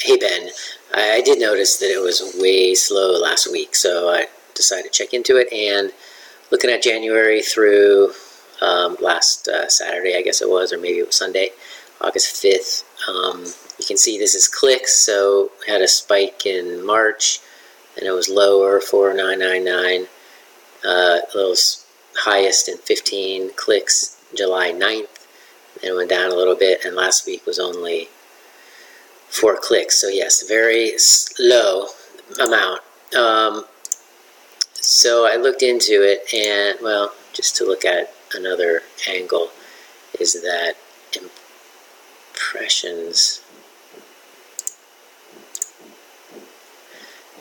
Hey Ben, I did notice that it was way slow last week, so I decided to check into it. And looking at January through last Saturday, I guess it was, or maybe it was Sunday, August 5th, you can see this is clicks. So we had a spike in March, and it was lower, 4,999. It was highest in 15 clicks July 9th, then it went down a little bit, and last week was only 4 clicks. So yes, very low amount. So I looked into it, and well, just to look at another angle, is that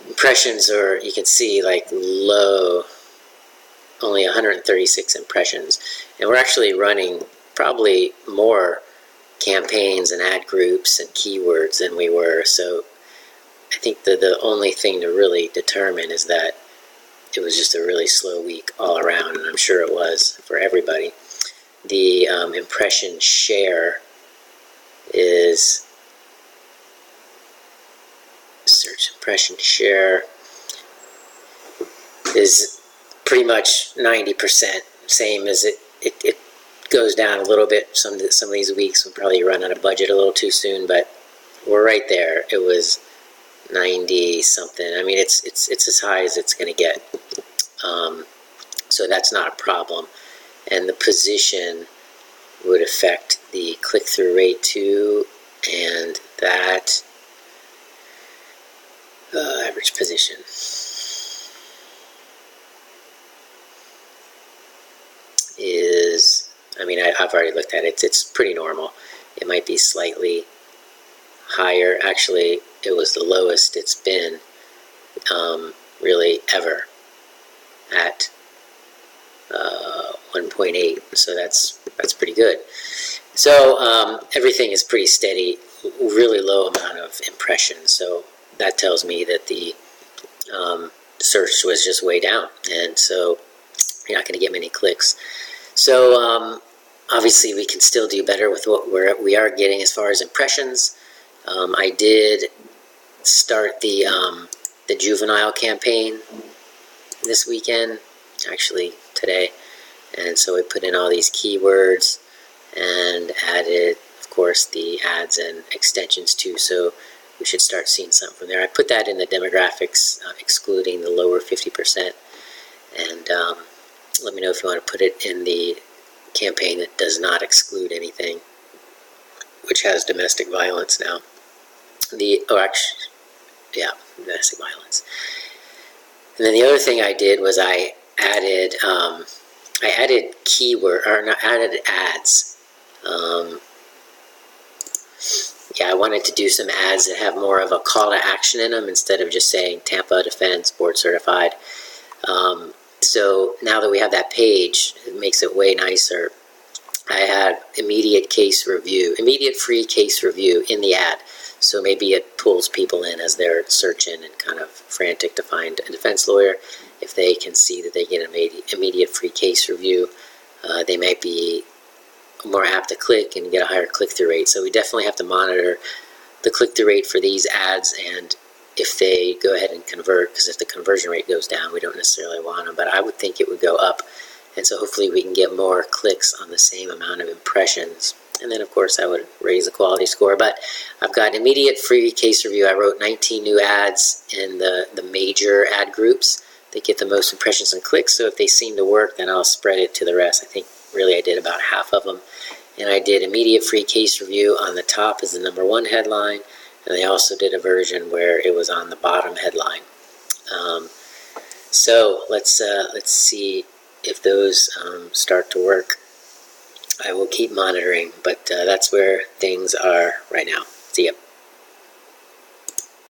impressions are, you can see, like low, only 136 impressions, and we're actually running probably more campaigns and ad groups and keywords than we were. So I think that the only thing to really determine is that it was just a really slow week all around, and I'm sure it was for everybody. The impression share is, search impression share is pretty much 90%, same as it goes down a little bit some of these weeks. We'll probably run out of budget a little too soon, but we're right there. It was 90 something. I mean, it's as high as it's going to get. So that's not a problem. And the position would affect the click-through rate too, and that average position is, I mean, I've already looked at it. It's pretty normal. It might be slightly higher. Actually, it was the lowest it's been really ever, at 1.8. So that's pretty good. So everything is pretty steady, really low amount of impressions. So that tells me that the search was just way down, and so you're not going to get many clicks. So obviously we can still do better with what we are getting as far as impressions. I did start the juvenile campaign this weekend, actually today, and so we put in all these keywords and added, of course, the ads and extensions too, so we should start seeing something from there. I put that in the demographics, excluding the lower 50%, and let me know if you want to put it in the campaign that does not exclude anything, which has domestic violence now. Domestic violence. And then the other thing I did was I added added ads. I wanted to do some ads that have more of a call to action in them instead of just saying Tampa Defense Board Certified. So now that we have that page, it makes it way nicer. I had immediate free case review in the ad. So maybe it pulls people in as they're searching and kind of frantic to find a defense lawyer. If they can see that they get an immediate free case review, they might be more apt to click and get a higher click-through rate. So we definitely have to monitor the click-through rate for these ads, and if they go ahead and convert, because if the conversion rate goes down, we don't necessarily want them, but I would think it would go up. And so hopefully we can get more clicks on the same amount of impressions. And then, of course, I would raise the quality score. But I've got immediate free case review. I wrote 19 new ads in the major ad groups that get the most impressions and clicks. So if they seem to work, then I'll spread it to the rest. I think really I did about half of them. And I did immediate free case review on the top as the #1 headline. And I also did a version where it was on the bottom headline. So let's see if those start to work. I will keep monitoring, but that's where things are right now. See ya.